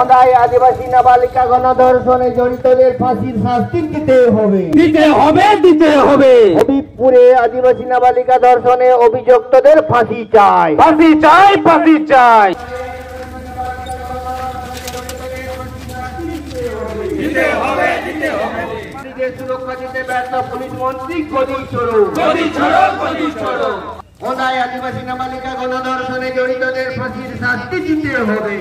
অন্যায় আদিবাসী নাবালিকা গণধর্ষণে জড়িতদের ফাঁসির শাস্তি দিতে হবে। হবিবপুরে আদিবাসী নাবালিকা ধর্ষণে অভিযুক্তদের ফাঁসি চাই। সুরক্ষা দিতে ব্যর্থ পুলিশ মন্ত্রী গদি ছড়ো। অন্যায় আদিবাসী নাবালিকা গণধর্ষণে জড়িতদের ফাঁসির শাস্তি দিতে হবে।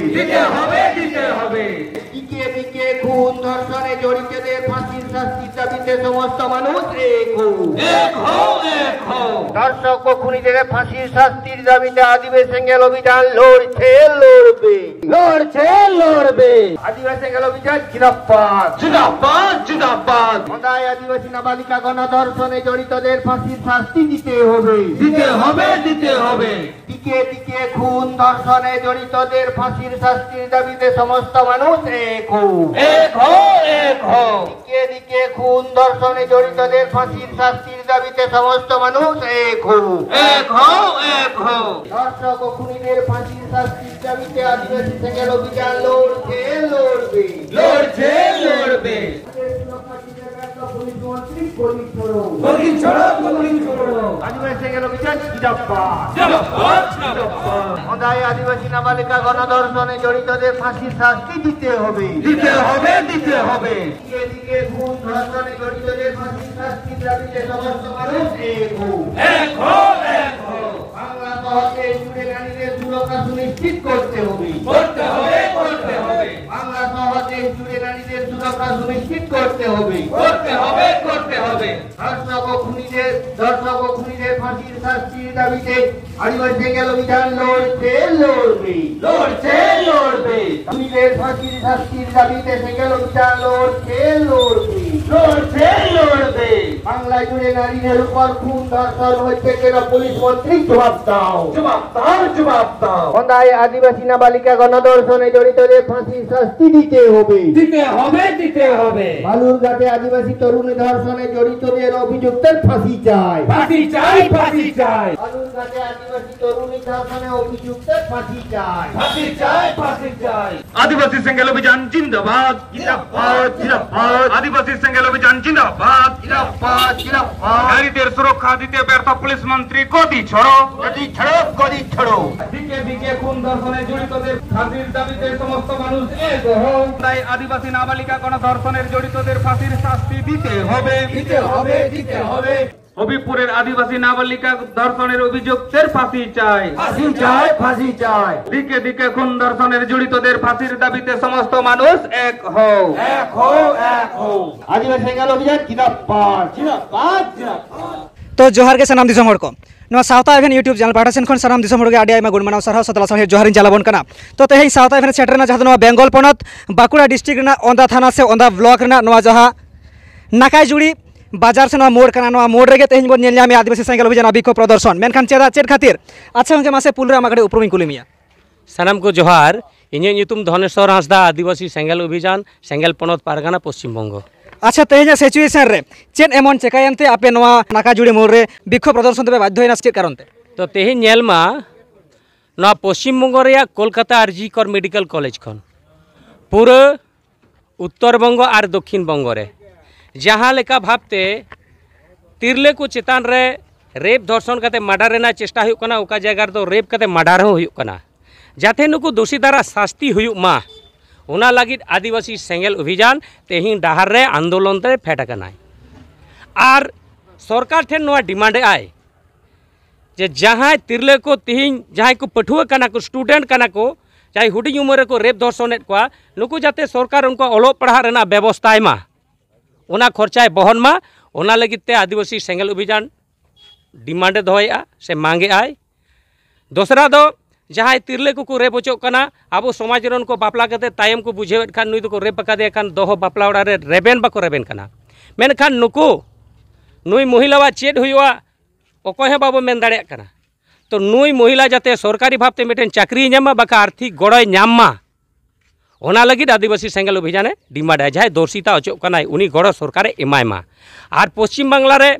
দিকে দিকে খুন ধর্ষণে জড়িতদের ফাঁসির শাস্তির দাবিতে সমস্ত মানুষ এক হও। ধর্ষক ও খুনিদের ফাঁসির শাস্তির দাবিতে আদিবাসী সেঙ্গেল অভিযান লড়ছে আদিবাসী সেঙ্গেল অভিযান জিন্দাবাদ। অন্যায় আদিবাসী নাবালিকা গণধর্ষণে জড়িতদের ফাঁসির শাস্তি দিতে হবে। দিকে দিকে খুন ধর্ষণে জড়িতদের ফাঁসির শাস্তির দাবিতে সমস্ত মানুষ এক হও। দিকে দিকে খুন ধর্ষণে জড়িতদের ফাঁসির শাস্তির দাবিতে সমস্ত মানুষ এক হও। ধর্ষক ও খুনিদের ফাঁসির শাস্তির দাবিতে আদিবাসী সেঙ্গেল অভিযান লড়বে। পুলিশ মন্ত্রী গদি ছড়ো। আদিবাসী সেঙ্গেল অভিযান অন্যায় আদিবাসী নাবালিকা গণধর্ষণে জড়িতদের ফাঁসির শাস্তি দিতে হবে। দিকে খুন ধর্ষণে জড়িতদের ফাঁসির শাস্তির দাবিতে সমস্ত মানুষ এক হও। বাংলা সহজে জুড়ে নারীদের সুরক্ষা সুনিশ্চিত করতে হবে। বাংলা সহজে জুড়ে নারীদের সুরক্ষা সুনিশ্চিত করতে হবে। ধর্ষক ও খুনিদের ফাঁসির শাস্তির দাবিতে আদিবাসী সেঙ্গেল অভিযান লড়বে। খুনিদের ফাঁসির শাস্তির দাবিতে সেঙ্গেল অভিযান লড়বে। বাংলা জুড়ে নারীদের উপর খুন ধর্ষণ হচ্ছে কেন? পুলিশ মন্ত্রী জবাব দাও। অন্যায় আদিবাসী নাবালিকা গণধর্ষণে জড়িতদের ফাঁসির শাস্তি দিতে হবে। বালুরঘাটে আদিবাসী তরুণী ধর্ষণে জড়িতদের অভিযুক্তের ফাঁসি চাই। বালুরঘাটে আদিবাসী তরুণী ধর্ষণে অভিযুক্তের ফাঁসি চাই। আদিবাসী সেঙ্গেল অভিযান জিন্দাবাদ। আদিবাসী সেঙ্গেল অভিযান জিন্দাবাদ। নারীদের সুরক্ষা দিতে ব্যর্থ পুলিশ মন্ত্রী গদি ছড়ো। দিকে দিকে খুন ধর্ষণে জড়িতদের ফাঁসির দাবিতে সমস্ত মানুষ এক হও। তাই আদিবাসী নাবালিকা গণধর্ষণের জড়িতদের ফাঁসির শাস্তি দিতে হবে। হবিবপুরের আদিবাসী নাবালিকা ধর্ষণের অভিযুক্তের ফাঁসি চাই। দিকে দিকে খুন ধর্ষণের জড়িতদের ফাঁসির দাবিতে সমস্ত মানুষ এক হও। আদিবাসী সেঙ্গেল অভিযান জিন্দাবাদ। तो जोहार के सानाम दिसम हड़ को नवा सावता इवेन यूट्यूब चैनल पाटा सेन खन सानाम दिसम हड़ के आडी आइमा गुण मानाव सरहा सतला सहे जोहारिन जलाबन कना तो तेहें सावता इवेन सेटरना जहां नवा बेंगल पनत बाकुड़ा डिस्ट्रिक्ट ना ओंदा थाना से ओंदा ब्लॉक ना नवा जहां नाकायजुड़ी बाजार से नवा मोड़ कना नवा मोड़ रेगे तेहें बन नेलिया में आदिवासी सेंगल अभियान अभिको प्रदर्शन मेनखान चेद खातिर अच्छा हमके मासे पुलरे आमागडे उपरुमिन कुलिमिया सानाम को जोहार इन्हें ᱧᱩᱛᱩᱢ धनेश्वर हांसदा आदिवासी सेंगल अभियान सेंगल पनत पारगाना पश्चिम बंगो। अच्छा तेहें सिचुएशन रे चेन एमन चेकायनते आपे नवा नाकाजुड़ी मोड़ रे बिक्षोभ प्रदर्शन ते बाध्य होइना चेक कारणते तो तेहें नेलमा नवा पश्चिम बंगो रे कोलकाता आरजी कर मेडिकल कॉलेज खन पूरा उत्तर बंगो और दक्षिण बंगो रे जहाँ लेका भावते तिरले को चेतान रे रेप धर्षण काते मर्डर रेना चेष्टा हुयुक कना ओका जगह तो रेप काते मर्डर हो हुयुक कना जाते नुकु दोषी द्वारा शास्ति हुयुक मा ओना लागिद आदिवासी सेंगल अभियान तेहिं डाहार रे आंदोलन ते फेट कना और सरकार ठेन नोआ डिमांड आए जे जहाँ तिरले को तेहिं जहाँ को पठुआ कना को स्टूडेंट कना को चाहे हुडिंग उमर को रेप धर्षण को नुकु जाते सरकार उनको अलोक पढ़ा रेना व्यवस्था मा ओना खर्चाए बहन मा ओना लगिद ते आदिवासी सेंगल अभियान डिमांड दोया से मांगे आए दोसरा दो जहाँ तिरले को रेप होचोक कना आबो समाज रन को बापला कते तायम को बुझेवेत खान नुई को रेप कादे खान दोहो बापला ओड़ा रे रेबेन बाको रेबेन कना मेनखान नुकु नुई महिलावा चेड हुआ अकय हे बाबो मेन दाड़े कना तो नुई महिला जाते सरकारी भावते मिटेन चाकरी नामा बाका आर्थिक गड़य नामा ओना लगिद आदिवासी सेंगल अभियान डिमांड है जहाँ दोषिता अचोक कना उनी गड़ सरकारे एमायमा और पश्चिम बांगला रे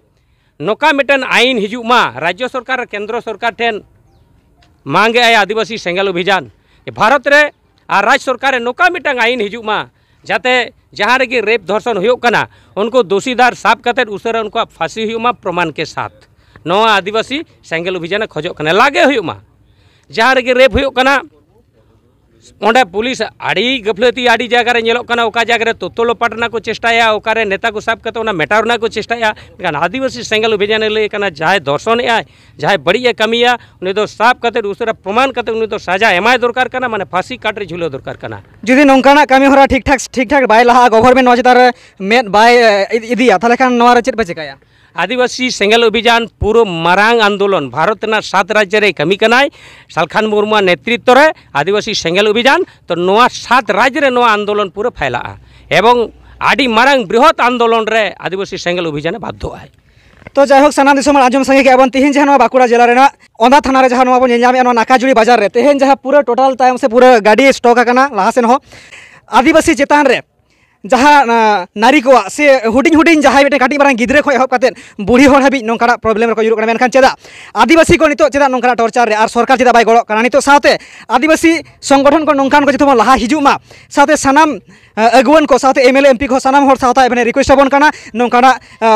नोका मिटेन आईन हिजुमा राज्य सरकार केंद्र सरकार ठेन मांगे आए आदिवासी सेंगल अभियान भारत रे और राज्य सरकार नौका मिटांग आईन हिजुमा जाते जहाँ रेगी रेप धर्षण हुयोग कना उनको दोषीदार साब कते उसरा उनको फांसी हुयुमा प्रमाण के साथ नवा आदिवासी सेंगेल अभियान खोजो कना लागे हुयुमा जहाँ रेगी रेप हुयोग कना ओंडे पुलिस आड़ी गफलती आड़ी जगह रे नेलोग कना ओका जगह रे तोतलो पाटना को चेष्टाया ओकारे नेता को साब कते ओना मेटावना को चेष्टाया मेखान आदिवासी सेंगेल अभियान लई कना जहाँ धर्षण आय जहाँ बड़ी कमिया उनी दो साब कते उसरा प्रमाण कते उनी दो सजा एमाय दरकार कना माने फांसी काट रे झुलो दरकार कना जुदी नौकाना कमी होरा ठीक ठाक बाय लहा गवर्नमेंट नवा चितार मेद बाय इदिया ताले खान नवा रे चेद पे चिकाया आदिवासी सेंगेल अभियान पूरा मारांग आंदोलन भारत 7 राज्य रे कमी कनाय सालखान मुर्मू नेतृत्व रे आदिवासी सेंगेल अभियान तो 7 राज्य रे आंदोलन पूरा फैला एवं आदि मारांग बृहत आंदोलन रे आदिवासी सेंगेल अभियान बाध्य है। तो जायहोक सानाम दिसोम आंजम संगे के अब तिहिन जहां बाकुड़ा जिला रेना ओंदा थाना रे जहां बन नेलजामे नाकाजुड़ी बाजार रे तेहेन जहां पूरा टोटल तायम से पूरा गाड़ी स्टॉक आकना लाहासेन हो आदिवासी चेतान रे जहाँ नारी को से हुडिंग हुडिंग जहाँ मिट्टे काटी मारांग गिद्रे को एहब काते बुढ़ी हर हाबी नौकाना प्रॉब्लम रको युरुक मेनखान चेदा आदिवासी को नितो चेदा नौकाना टॉर्चर रे और सरकार चेदा बाय गड़ो काना नितो साथे आदिवासी संगठन को नौकान को जतो लहा हिजुमा साथे सानाम अगुवन को साथे एमएलए एमपी को सानाम हर सावता एबने रिक्वेस्ट बन काना नौकाना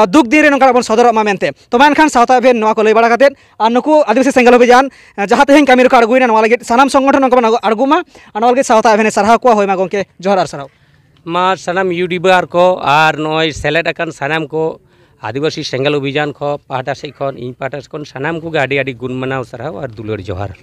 दुख दिन रे नौकाना बन सदर मा मेनते तो मेनखान सावता एबे नवा को लई बड़ा काते और नुकु आदिवासी सेंगेल अभियान जहाँ तेहेन कमी रको अड़गुइना नवा लगे सानाम संगठन को अड़गुमा और लगे सावता एबने सरहा को होयमा गंके जोहर और सरहाव मा सनाम यूट्यूबर को और नय सेलेक्ट अकान सानाम को आदिवासी सेंगेल अभियान को पाहटा से इन पाहटा से सनाम को आड़ी गुण मनाव सरहाव और दुलर जोहार।